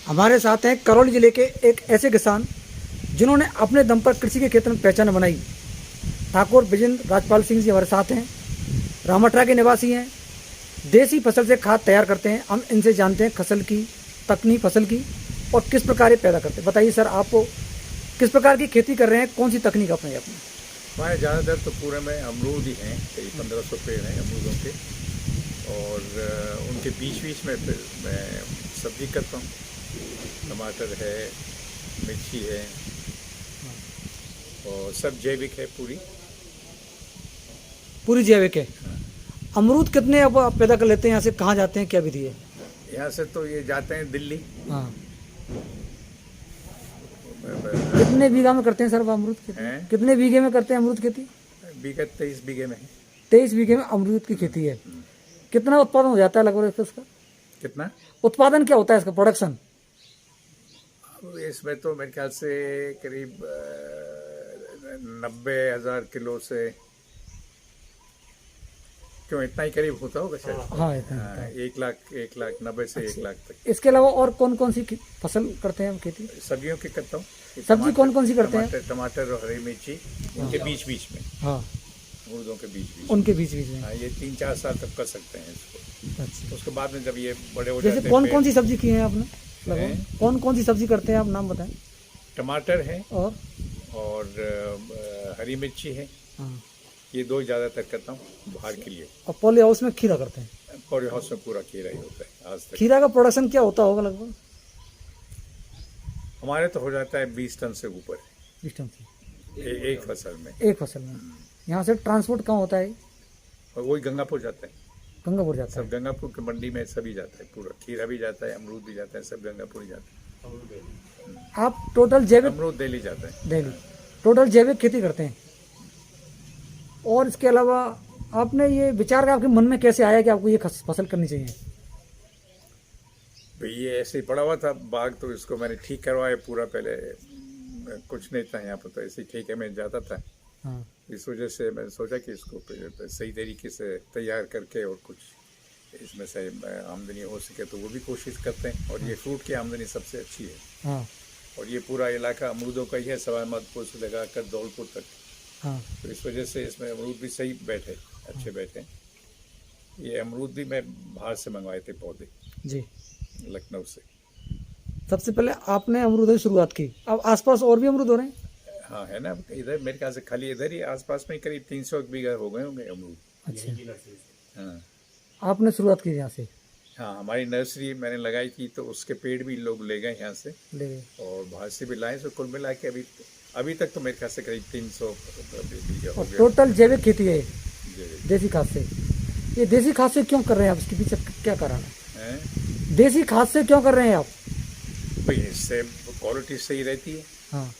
हमारे साथ हैं करौली जिले के एक ऐसे किसान जिन्होंने अपने दम पर कृषि के क्षेत्र में पहचान बनाई। ठाकुर विजेंद्र राजपाल सिंह जी हमारे साथ हैं, रामअठरा के निवासी हैं, देसी फसल से खाद तैयार करते हैं। हम इनसे जानते हैं फसल की तकनीक, फसल की, और किस प्रकार ये पैदा करते हैं। बताइए सर, आपको किस प्रकार की खेती कर रहे हैं, कौन सी तकनीक अपनाई आपने? हमारे ज़्यादातर तो पूरे में अमरूद ही हैं, करीब 1500 पेड़ हैं अमरूदों के, और उनके बीच बीच में फिर मैं सब्जी करता हूँ। टमाटर है, मिर्ची है, और सब जैविक है, पूरी जैविक है। अमरूद कितने अब आप पैदा कर लेते हैं? यहाँ से कहाँ जाते हैं, क्या विधि है? यहाँ से तो ये जाते हैं दिल्ली। हाँ। कितने बीघा में करते हैं सर अमरूद खेती? कितने बीघे में करते हैं अमरूद खेती? बीघा 23 बीघे में है। 23 बीघे में अमरूद की खेती है। कितना उत्पादन हो जाता है लगभग इसका? कितना उत्पादन क्या होता है इसका, प्रोडक्शन? अब इसमें तो मेरे ख्याल से करीब 90,000 किलो से, क्यों इतना ही करीब होता होगा शायद। हाँ, 1,90,000 से 1 लाख तक। इसके अलावा और कौन कौन सी फसल करते हैं हम खेती? सब्जियों की करता हूँ। सब्जी कौन कौन सी करते हैं? टमाटर और हरी मिर्ची, उनके बीच बीच में। हाँ, अमरूदों के बीच बीच, उनके बीच बीच में। हाँ, ये 3-4 साल तक कर सकते हैं इसको। अच्छा। उसके बाद में जब ये बड़े हो जाते हैं। जैसे कौन कौन सी सब्जी की है आपने? कौन कौन सी सब्जी करते हैं आप, नाम बताएं। टमाटर है और हरी मिर्ची है। हाँ। ये 2 ज़्यादातर करता हूँ बाहर के लिए। और पॉली हाउस में खीरा करते हैं? पॉली हाउस में पूरा खीरा ही होता है आज तक। खीरा का प्रोडक्शन क्या होता होगा लगभग? हमारे तो हो जाता है 20 टन से ऊपर। 20 टन से एक फसल में? एक फसल में। यहाँ से ट्रांसपोर्ट कहाँ होता है? और वही गंगापुर जाता है। गंगापुर जाता है? सब गंगापुर की मंडी में सभी जाता है, पूरा खीरा भी जाता है, अमरूद भी जाता है, सब गंगापुर ही जाता है। आप टोटल जैविक? अमरूद दिल्ली जाता है। दिल्ली टोटल जैविक खेती करते हैं। और इसके अलावा आपने ये विचार का आपके मन में कैसे आया कि आपको ये फसल करनी चाहिए? भाई ये ऐसे ही पड़ा हुआ था बाग, तो इसको मैंने ठीक करवाया पूरा। पहले कुछ नहीं था यहाँ पर, तो ऐसे ठेके में जाता था। हाँ। इस वजह से मैंने सोचा कि इसको सही तरीके से तैयार करके और कुछ इसमें से आमदनी हो सके तो वो भी कोशिश करते हैं। और ये फ्रूट की आमदनी सबसे अच्छी है। हाँ। और ये पूरा इलाका अमरूदों का ही है, सवाई माधोपुर से लगा कर धौलपुर तक। हाँ। तो इस वजह से इसमें अमरूद भी सही बैठे, अच्छे बैठे। ये अमरूद भी मैं बाहर से मंगवाए थे पौधे जी, लखनऊ से। सबसे पहले आपने अमरूद की शुरुआत की, अब आसपास और भी अमरूद हो रहे हैं? हाँ है ना, इधर मेरे ख्याल से खाली इधर ही आसपास में करीब 300 बीघा हो गए होंगे अमरूद। अच्छा। हाँ, आपने शुरुआत की यहाँ से? हाँ, हमारी नर्सरी मैंने लगाई थी, तो उसके पेड़ भी लोग ले गए यहाँ से, ले गए, और बाहर से भी लाए। तो कुल मिला के अभी तक तो मेरे ख्याल से करीब 300 बीघा हो गया। टोटल जैविक खेती है देसी खाद से? ये देसी खाद से क्यों कर रहे हैं आप, इसके पीछे क्या कारण है? देसी खाद से क्यों कर रहे हैं आप? भाई इससे क्वालिटी सही रहती है। हाँ।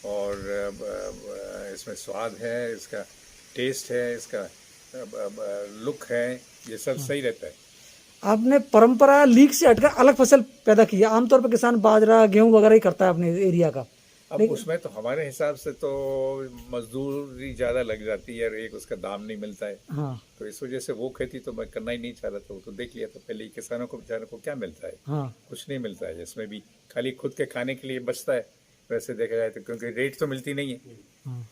और इसमें स्वाद है, इसका टेस्ट है, इसका लुक है, ये सब सही रहता है। आपने परंपरा लीक से हटकर अलग फसल पैदा की है। आमतौर पर किसान बाजरा, गेहूं वगैरह ही करता है अपने एरिया का। अब उसमें तो हमारे हिसाब से तो मजदूरी ज़्यादा लग जाती है और एक उसका दाम नहीं मिलता है। हाँ। तो इस वजह से वो खेती तो मैं करना ही नहीं चाह रहा था। वो तो देख लिया था पहले ही, किसानों को बेचारों को क्या मिलता है? हाँ। कुछ नहीं मिलता है, जिसमें भी खाली खुद के खाने के लिए बचता है वैसे देखा जाए तो, क्योंकि रेट तो मिलती नहीं है। हाँ।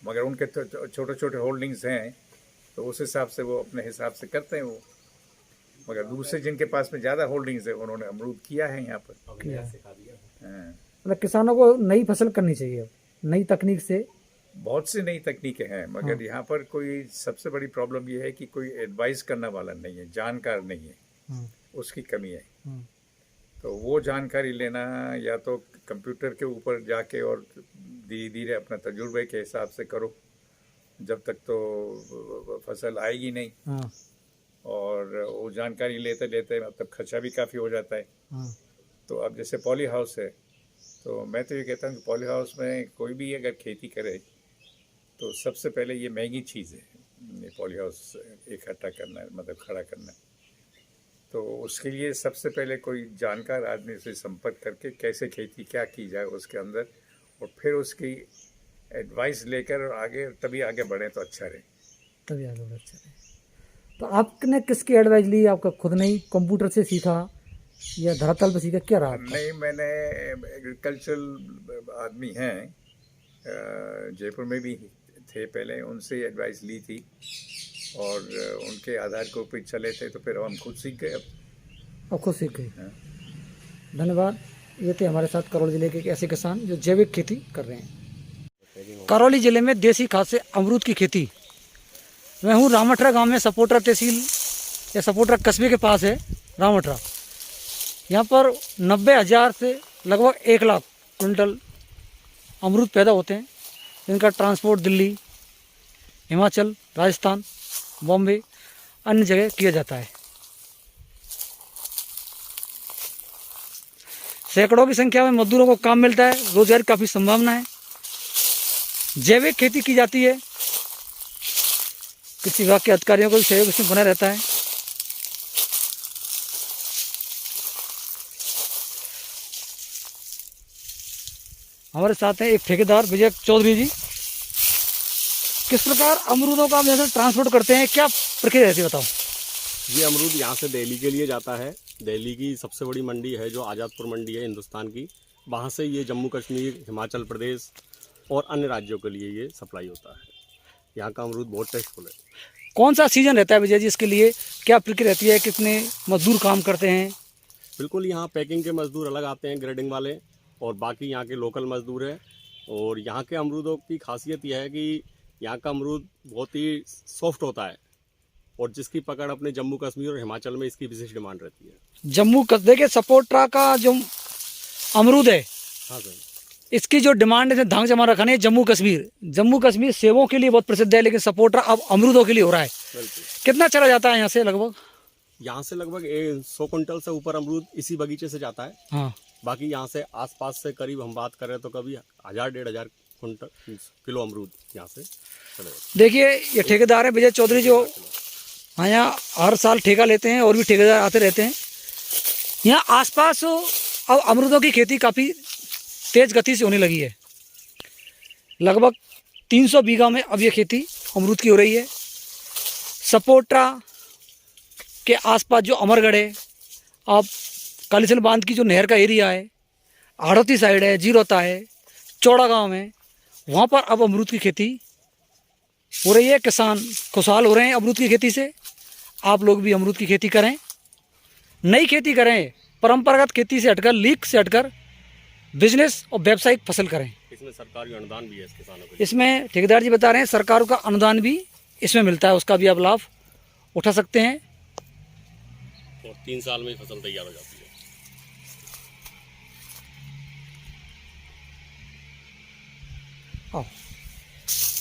मगर उनके छोटे छोटे होल्डिंग्स हैं, तो उस हिसाब से वो अपने हिसाब से करते हैं वो। मगर दूसरे जिनके पास में ज़्यादा होल्डिंग्स है, उन्होंने अमरूद किया है यहाँ पर। हाँ। मतलब किसानों को नई फसल करनी चाहिए, नई तकनीक से। बहुत सी नई तकनीकें हैं, मगर हाँ। यहाँ पर कोई सबसे बड़ी प्रॉब्लम ये है कि कोई एडवाइस करने वाला नहीं है, जानकार नहीं है। हाँ। उसकी कमी है। हाँ। तो वो जानकारी लेना या तो कंप्यूटर के ऊपर जाके और धीरे धीरे अपना तजुर्बे के हिसाब से करो, जब तक तो फसल आएगी नहीं। हाँ। और वो जानकारी लेते लेते मतलब खर्चा भी काफ़ी हो जाता है। हाँ। तो अब जैसे पॉली हाउस है, तो मैं तो ये कहता हूँ कि पॉली हाउस में कोई भी अगर खेती करे तो सबसे पहले ये महंगी चीज़ है, पॉली हाउस इकट्ठा करना, मतलब खड़ा करना। तो उसके लिए सबसे पहले कोई जानकार आदमी से संपर्क करके कैसे खेती क्या की जाए उसके अंदर, और फिर उसकी एडवाइस लेकर आगे तभी आगे बढ़े तो अच्छा रहे। तभी आगे बढ़े अच्छा रहे। तो आपने किसकी एडवाइस ली? आपका खुद ने ही कंप्यूटर से सीखा या धरातल पर सीखा, क्या रहा आपका? नहीं, मैंने एग्रीकल्चरल आदमी हैं, जयपुर में भी थे पहले, उनसे एडवाइस ली थी और उनके आधार के ऊपर चले थे, तो फिर हम खुद सीख गए अब। और खुद सीख गए। हाँ। धन्यवाद। ये थे हमारे साथ करौली जिले के एक ऐसे किसान जो जैविक खेती कर रहे हैं। करौली जिले में देसी खाद से अमरूद की खेती। मैं हूँ रामठरा गांव में, सपोटरा तहसील या सपोटरा कस्बे के पास है रामठरा। यहाँ पर 90,000 से लगभग 1 लाख क्विंटल अमरूद पैदा होते हैं, जिनका ट्रांसपोर्ट दिल्ली, हिमाचल, राजस्थान, बॉम्बे, अन्य जगह किया जाता है। सैकड़ों की संख्या में मजदूरों को काम मिलता है, रोजगार की काफ़ी संभावना है। जैविक खेती की जाती है, कृषि विभाग के अधिकारियों को भी सहयोग इसमें बना रहता है। हमारे साथ हैं एक ठेकेदार विजय चौधरी जी। किस प्रकार अमरूदों का आप जैसे ट्रांसपोर्ट करते हैं, क्या प्रक्रिया रहती है, बताओ। ये अमरूद यहाँ से दिल्ली के लिए जाता है। दिल्ली की सबसे बड़ी मंडी है जो आज़ादपुर मंडी है हिंदुस्तान की, वहाँ से ये जम्मू कश्मीर, हिमाचल प्रदेश और अन्य राज्यों के लिए ये सप्लाई होता है। यहाँ का अमरूद बहुत टेस्टफुल है। कौन सा सीजन रहता है विजय जी इसके लिए, क्या प्रक्रिया रहती है, कितने मजदूर काम करते हैं? बिल्कुल, यहाँ पैकिंग के मजदूर अलग आते हैं, ग्रेडिंग वाले, और बाकी यहाँ के लोकल मजदूर है। और यहाँ के अमरूदों की खासियत यह है कि यहाँ का अमरूद बहुत ही सॉफ्ट होता है, और जिसकी पकड़ अपने जम्मू कश्मीर और हिमाचल में इसकी विशेष डिमांड रहती है। जम्मू कस्बे के सपोटरा का जो अमरूद है, हाँ सर, इसकी जो डिमांड है धांग जमा रखा है जम्मू कश्मीर सेबों के लिए बहुत प्रसिद्ध है, लेकिन सपोटरा अब अमरूदों के लिए हो रहा है। बिल्कुल। कितना चला जाता है यहाँ से लगभग? यहाँ से लगभग 100 कुंटल से ऊपर अमरूद इसी बगीचे से जाता है। हाँ। बाकी यहाँ से आसपास से करीब हम बात करें तो कभी 1000-1500 कुंटल किलो अमरूद यहाँ से चले जाते हैं। देखिए, ये ठेकेदार है विजय चौधरी जो यहाँ हर साल ठेका लेते हैं, और भी ठेकेदार आते रहते हैं। यहाँ आसपास अब अमरूदों की खेती काफ़ी तेज़ गति से होने लगी है। लगभग 300 बीघा में अब ये खेती अमरूद की हो रही है। सपोटरा के आसपास जो अमरगढ़ है, अब कालीसिल बांध की जो नहर का एरिया है, हाड़ौती साइड है, जीरोता है, चौड़ा गांव है, वहाँ पर अब अमरूद की खेती हो रही है। किसान खुशहाल हो रहे हैं अमरूद की खेती से। आप लोग भी अमरूद की खेती करें, नई खेती करें, परंपरागत खेती से हटकर, लीक से हटकर बिजनेस और व्यावसायिक फसल करें। इसमें सरकारी अनुदान भी है इस किसानों के लिए। इसमें ठेकेदार जी बता रहे हैं सरकार का अनुदान भी इसमें मिलता है, उसका भी आप लाभ उठा सकते हैं। और 3 साल में फसल तैयार हो जाती है।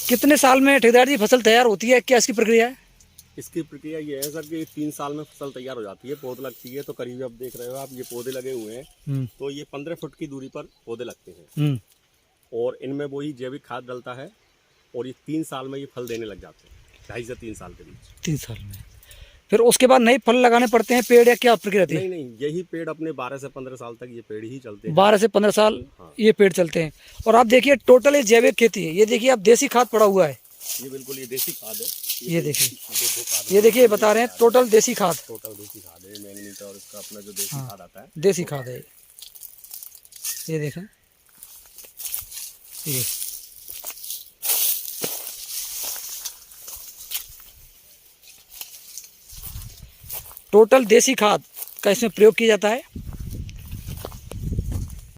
कितने साल में ठेकेदार जी फसल तैयार होती है, क्या इसकी प्रक्रिया है? इसकी प्रक्रिया ये है सर कि 3 साल में फसल तैयार हो जाती है। पौध लगती है तो करीब अब देख रहे हो आप, ये पौधे लगे हुए हैं, तो ये 15 फुट की दूरी पर पौधे लगते हैं, और इनमें वही जैविक खाद डलता है, और ये 3 साल में ये फल देने लग जाते हैं, 2.5 से 3 साल के बीच। 3 साल में फिर उसके बाद नए फल लगाने पड़ते हैं, पेड़, या क्या प्रक्रिया रहती है? नहीं, यही पेड़ अपने 12 से 15 साल तक ये पेड़ ही चलते हैं। 12 से 15 साल ये पेड़ चलते हैं। और आप देखिए, टोटल ये जैविक खेती है। ये देखिए, आप देसी खाद पड़ा हुआ है, ये बिल्कुल ये देसी खाद है। ये देखिए, ये देखिए, बता रहे हैं टोटल देसी खाद। टोटल देसी खाद है, मैंगनीज और इसका अपना जो देसी खाद आता है, देसी खाद है। ये देखें, ये टोटल देसी खाद का इसमें प्रयोग किया जाता है।